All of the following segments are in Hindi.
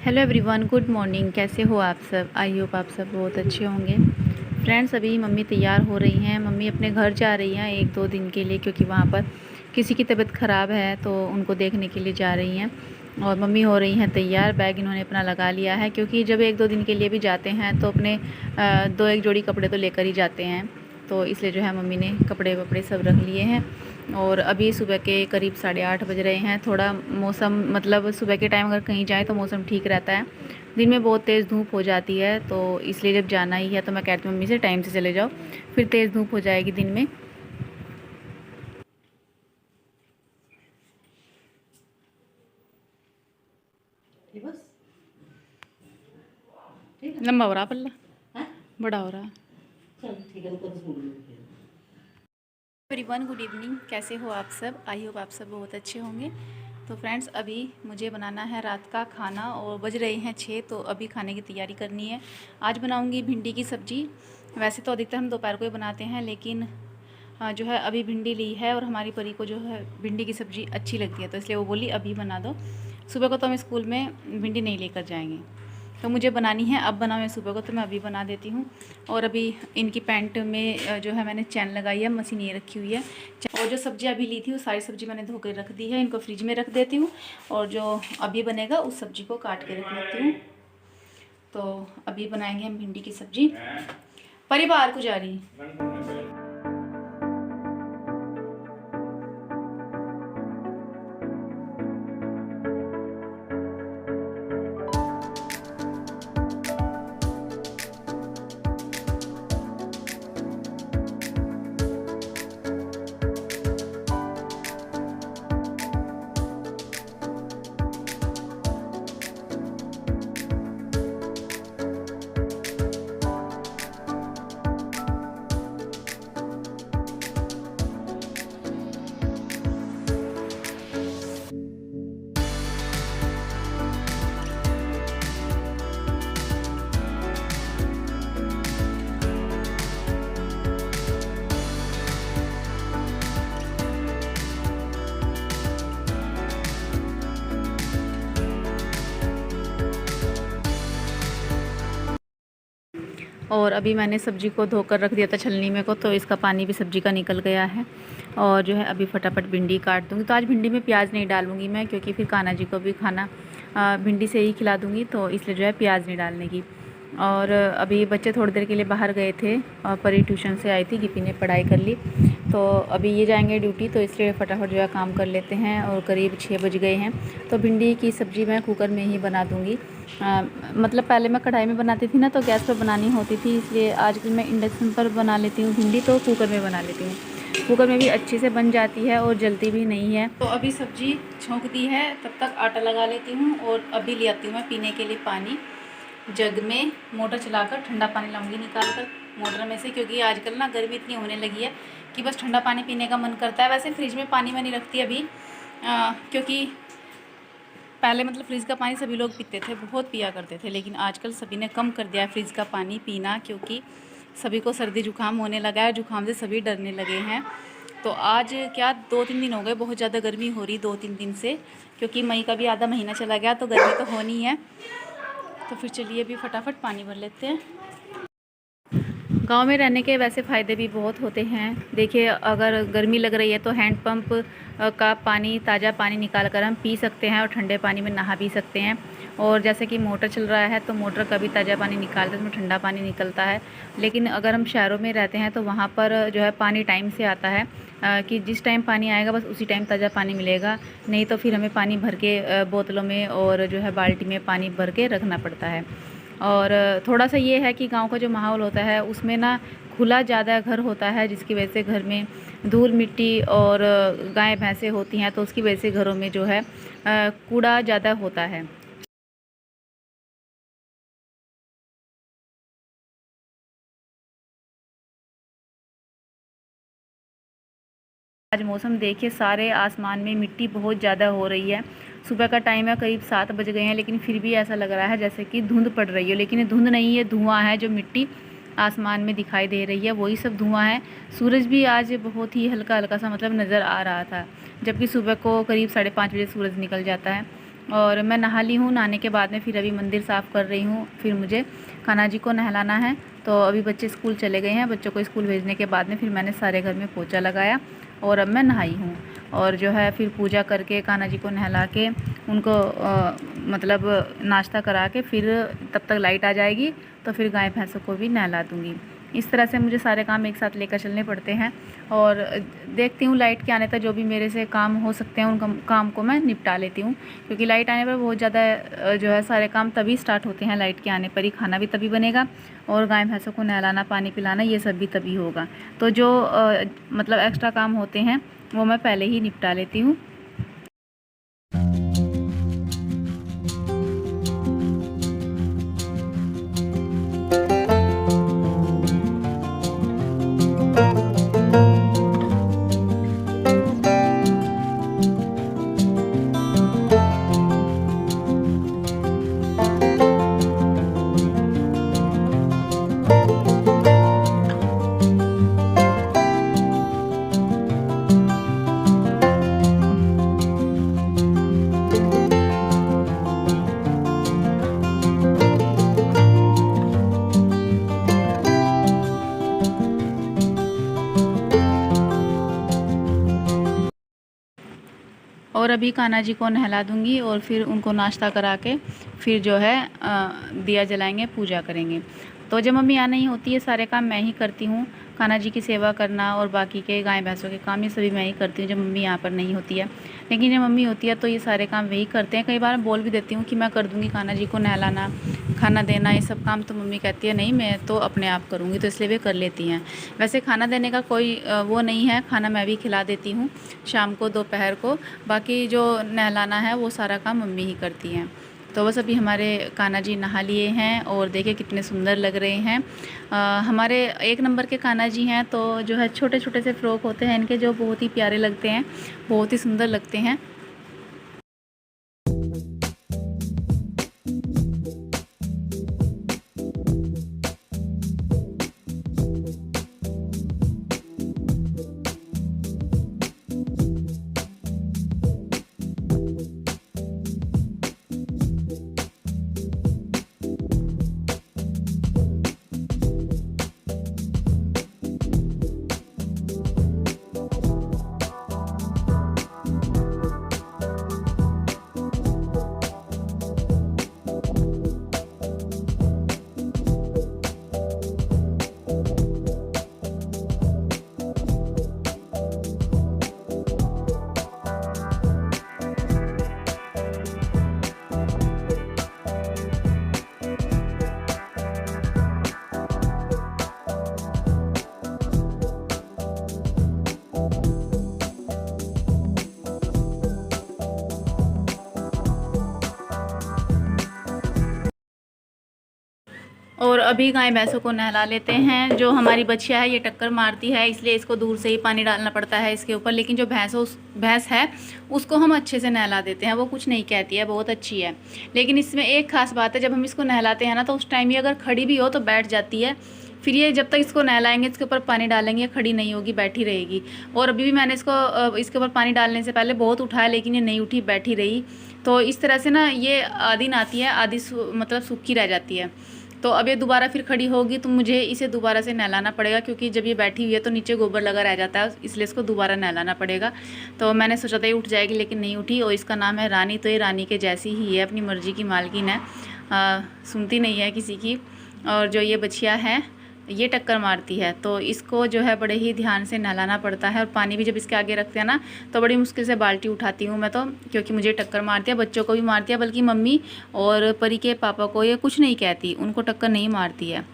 Hello everyone, good morning. कैसे हो आप सब? आई होप आप सब बहुत अच्छे होंगे। फ्रेंड्स, अभी मम्मी तैयार हो रही हैं। मम्मी अपने घर जा रही हैं 1-2 दिन के लिए, क्योंकि वहाँ पर किसी की तबीयत ख़राब है तो उनको देखने के लिए जा रही हैं। और मम्मी हो रही हैं तैयार। बैग इन्होंने अपना लगा लिया है, क्योंकि जब 1-2 दिन के लिए भी जाते हैं तो अपने 2-1 जोड़ी कपड़े तो लेकर ही जाते हैं। तो इसलिए जो है मम्मी ने कपड़े वपड़े सब रख लिए हैं। और अभी सुबह के करीब 8:30 बज रहे हैं। थोड़ा मौसम, मतलब सुबह के टाइम अगर कहीं जाए तो मौसम ठीक रहता है। दिन में बहुत तेज़ धूप हो जाती है, तो इसलिए जब जाना ही है तो मैं कहती हूँ मम्मी से टाइम से चले जाओ, फिर तेज़ धूप हो जाएगी दिन में। बस ठीक है। लंबा हो रहा पल्ला, हाँ? बड़ा हो रहा। चल ठीक है, तो स्कूल में फिर। Everyone, good evening. कैसे हो आप सब? आई होप आप सब बहुत अच्छे होंगे। तो फ्रेंड्स, अभी मुझे बनाना है रात का खाना और बज रहे हैं 6, तो अभी खाने की तैयारी करनी है। आज बनाऊंगी भिंडी की सब्ज़ी। वैसे तो अधिकतर हम दोपहर को ही बनाते हैं, लेकिन जो है अभी भिंडी ली है और हमारी परी को जो है भिंडी की सब्ज़ी अच्छी लगती है, तो इसलिए वो बोली अभी बना दो। सुबह को तो हम स्कूल में भिंडी नहीं लेकर जाएंगे, तो मुझे बनानी है। अब बनाऊँ या सुबह को, तो मैं अभी बना देती हूँ। और अभी इनकी पैंट में जो है मैंने चैन लगाई है, मशीन ये रखी हुई है। और जो सब्ज़ी अभी ली थी वो सारी सब्ज़ी मैंने धो कर रख दी है। इनको फ्रिज में रख देती हूँ और जो अभी बनेगा उस सब्ज़ी को काट के रख लेती हूँ। तो अभी बनाएंगे हम भिंडी की सब्ज़ी। परिवार को जा रही और अभी मैंने सब्ज़ी को धोकर रख दिया था छलनी में को, तो इसका पानी भी सब्ज़ी का निकल गया है। और जो है अभी फटाफट भिंडी काट दूँगी। तो आज भिंडी में प्याज नहीं डालूँगी मैं, क्योंकि फिर कान्हा जी को भी खाना भिंडी से ही खिला दूँगी, तो इसलिए जो है प्याज नहीं डालने की। और अभी बच्चे थोड़ी देर के लिए बाहर गए थे और परी ट्यूशन से आई थी, गिपी ने पढ़ाई कर ली। तो अभी ये जाएंगे ड्यूटी, तो इसलिए फटाफट जो है काम कर लेते हैं। और करीब 6 बज गए हैं। तो भिंडी की सब्ज़ी मैं कुकर में ही बना दूँगी। मतलब पहले मैं कढ़ाई में बनाती थी ना, तो गैस पर बनानी होती थी, इसलिए आजकल मैं इंडक्शन पर बना लेती हूँ भिंडी, तो कुकर में बना लेती हूँ। कुकर में भी अच्छे से बन जाती है और जलती भी नहीं है। तो अभी सब्ज़ी छोंक दी है, तब तक आटा लगा लेती हूँ। और अभी ले आती हूँ मैं पीने के लिए पानी। जग में मोटर चलाकर ठंडा पानी लाऊंगी निकाल कर मोटर में से, क्योंकि आजकल ना गर्मी इतनी होने लगी है कि बस ठंडा पानी पीने का मन करता है। वैसे फ्रिज में पानी मैं नहीं रखती अभी, क्योंकि पहले मतलब फ्रिज का पानी सभी लोग पीते थे, बहुत पिया करते थे, लेकिन आजकल सभी ने कम कर दिया है फ्रिज का पानी पीना, क्योंकि सभी को सर्दी जुकाम होने लगा है। जुकाम से सभी डरने लगे हैं। तो आज क्या 2-3 दिन हो गए, बहुत ज़्यादा गर्मी हो रही 2-3 दिन से, क्योंकि मई का भी आधा महीना चला गया, तो गर्मी तो होनी है। तो फिर चलिए अभी फटाफट पानी भर लेते हैं। गांव में रहने के वैसे फ़ायदे भी बहुत होते हैं। देखिए, अगर गर्मी लग रही है तो हैंडपम्प का पानी, ताज़ा पानी निकाल कर हम पी सकते हैं और ठंडे पानी में नहा भी सकते हैं। और जैसे कि मोटर चल रहा है तो मोटर का भी ताज़ा पानी निकालते हैं, उसमें ठंडा पानी निकलता है। लेकिन अगर हम शहरों में रहते हैं तो वहाँ पर जो है पानी टाइम से आता है, कि जिस टाइम पानी आएगा बस उसी टाइम ताज़ा पानी मिलेगा। नहीं तो फिर हमें पानी भर के बोतलों में और जो है बाल्टी में पानी भर के रखना पड़ता है। और थोड़ा सा ये है कि गांव का जो माहौल होता है उसमें ना खुला ज़्यादा घर होता है, जिसकी वजह से घर में धूल मिट्टी और गाय भैंसें होती हैं, तो उसकी वजह से घरों में जो है कूड़ा ज़्यादा होता है। आज मौसम देखिए, सारे आसमान में मिट्टी बहुत ज़्यादा हो रही है। सुबह का टाइम है, करीब 7 बज गए हैं, लेकिन फिर भी ऐसा लग रहा है जैसे कि धुंध पड़ रही है, लेकिन ये धुंध नहीं है, धुआं है। जो मिट्टी आसमान में दिखाई दे रही है वही सब धुआं है। सूरज भी आज बहुत ही हल्का हल्का सा मतलब नज़र आ रहा था, जबकि सुबह को करीब 5:30 बजे सूरज निकल जाता है। और मैं नहा ली हूँ। नहाने के बाद में फिर अभी मंदिर साफ़ कर रही हूँ। फिर मुझे कान्हा जी को नहलाना है। तो अभी बच्चे स्कूल चले गए हैं। बच्चों को स्कूल भेजने के बाद में फिर मैंने सारे घर में पोछा लगाया और अब मैं नहाई हूँ। और जो है फिर पूजा करके कान्हा जी को नहला के उनको मतलब नाश्ता करा के फिर तब तक लाइट आ जाएगी तो फिर गाय भैंसों को भी नहला दूँगी। इस तरह से मुझे सारे काम एक साथ लेकर चलने पड़ते हैं। और देखती हूँ लाइट के आने तक जो भी मेरे से काम हो सकते हैं उन काम को मैं निपटा लेती हूँ, क्योंकि लाइट आने पर बहुत ज़्यादा जो है सारे काम तभी स्टार्ट होते हैं। लाइट के आने पर ही खाना भी तभी बनेगा और गाय भैंसों को नहलाना पानी पिलाना ये सब भी तभी होगा। तो जो मतलब एक्स्ट्रा काम होते हैं वो मैं पहले ही निपटा लेती हूँ। और अभी कान्हा जी को नहला दूँगी और फिर उनको नाश्ता करा के फिर जो है दिया जलाएंगे, पूजा करेंगे। तो जब मम्मी यहाँ नहीं होती है सारे काम मैं ही करती हूँ। कान्हा जी की सेवा करना और बाकी के गाय भैंसों के काम ये सभी मैं ही करती हूँ जब मम्मी यहाँ पर नहीं होती है। लेकिन जब मम्मी होती है तो ये सारे काम वही करते हैं। कई बार बोल भी देती हूँ कि मैं कर दूँगी, कान्हा जी को नहलाना, खाना देना, ये सब काम। तो मम्मी कहती है नहीं मैं तो अपने आप करूँगी, तो इसलिए वे कर लेती हैं। वैसे खाना देने का कोई वो नहीं है, खाना मैं भी खिला देती हूँ शाम को, दोपहर को। बाकी जो नहलाना है वो सारा काम मम्मी ही करती हैं। तो बस अभी हमारे कान्हा जी नहा लिए हैं और देखिए कितने सुंदर लग रहे हैं। हमारे 1 नंबर के कान्हा जी हैं। तो जो है छोटे छोटे से फ्रॉक होते हैं इनके, जो बहुत ही प्यारे लगते हैं, बहुत ही सुंदर लगते हैं। और अभी गाय भैंसों को नहला लेते हैं। जो हमारी बछिया है ये टक्कर मारती है, इसलिए इसको दूर से ही पानी डालना पड़ता है इसके ऊपर। लेकिन जो भैंस है उसको हम अच्छे से नहला देते हैं, वो कुछ नहीं कहती है, बहुत अच्छी है। लेकिन इसमें एक खास बात है, जब हम इसको नहलाते हैं ना तो उस टाइम ये अगर खड़ी भी हो तो बैठ जाती है। फिर ये जब तक इसको नहलाएंगे, इसके ऊपर पानी डालेंगे, खड़ी नहीं होगी, बैठी रहेगी। और अभी भी मैंने इसको इसके ऊपर पानी डालने से पहले बहुत उठाया, लेकिन ये नहीं उठी, बैठी रही। तो इस तरह से ना ये आधी नहाती है, आधी मतलब सूखी रह जाती है। तो अब ये दोबारा फिर खड़ी होगी तो मुझे इसे दोबारा से नहलाना पड़ेगा, क्योंकि जब ये बैठी हुई है तो नीचे गोबर लगा रह जाता है, इसलिए इसको दोबारा नहलाना पड़ेगा। तो मैंने सोचा था ये उठ जाएगी, लेकिन नहीं उठी। और इसका नाम है रानी। तो ये रानी के जैसी ही है, अपनी मर्जी की मालकिन है, सुनती नहीं है किसी की। और जो ये बछिया है ये टक्कर मारती है, तो इसको जो है बड़े ही ध्यान से नहलाना पड़ता है। और पानी भी जब इसके आगे रखते हैं ना तो बड़ी मुश्किल से बाल्टी उठाती हूँ मैं तो, क्योंकि मुझे टक्कर मारती है, बच्चों को भी मारती है। बल्कि मम्मी और परी के पापा को ये कुछ नहीं कहती, उनको टक्कर नहीं मारती है।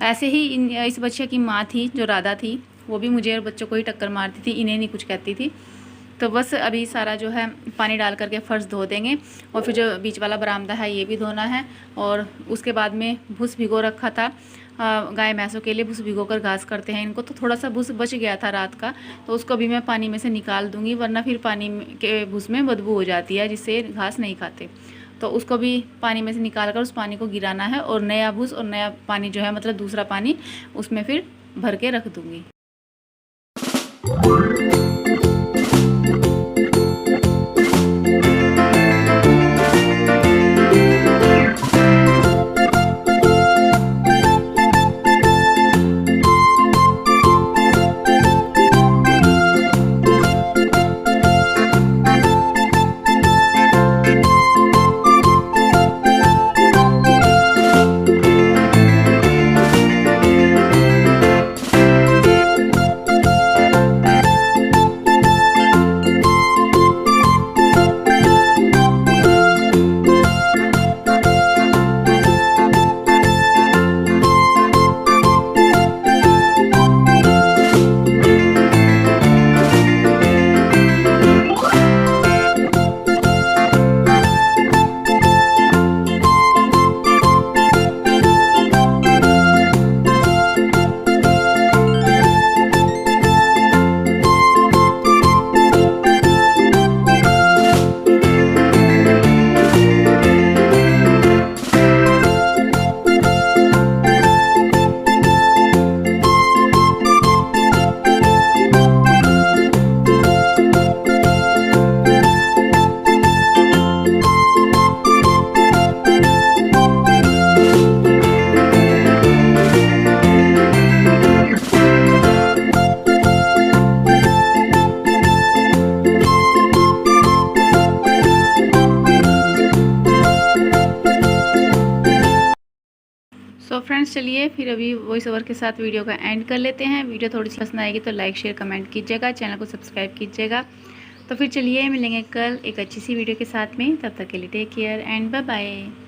ऐसे ही इस बच्चे की माँ थी जो राधा थी, वो भी मुझे और बच्चों को ही टक्कर मारती थी, इन्हें नहीं कुछ कहती थी। तो बस अभी सारा जो है पानी डाल करके फ़र्श धो देंगे। और फिर जो बीच वाला बरामदा है ये भी धोना है। और उसके बाद में भूस भिगो रखा था, गाय भैंसों के लिए भूस भिगो कर घास करते हैं इनको। तो थोड़ा सा भूस बच गया था रात का, तो उसको भी मैं पानी में से निकाल दूंगी, वरना फिर पानी के भूस में बदबू हो जाती है, जिससे घास नहीं खाते। तो उसको भी पानी में से निकाल कर उस पानी को गिराना है, और नया भूस और नया पानी जो है मतलब दूसरा पानी उसमें फिर भर के रख दूँगी। फ्रेंड्स चलिए फिर अभी वॉइस ओवर के साथ वीडियो का एंड कर लेते हैं। वीडियो थोड़ी सी पसंद आएगी तो लाइक शेयर कमेंट कीजिएगा, चैनल को सब्सक्राइब कीजिएगा। तो फिर चलिए मिलेंगे कल एक अच्छी सी वीडियो के साथ में। तब तक के लिए take care and bye bye.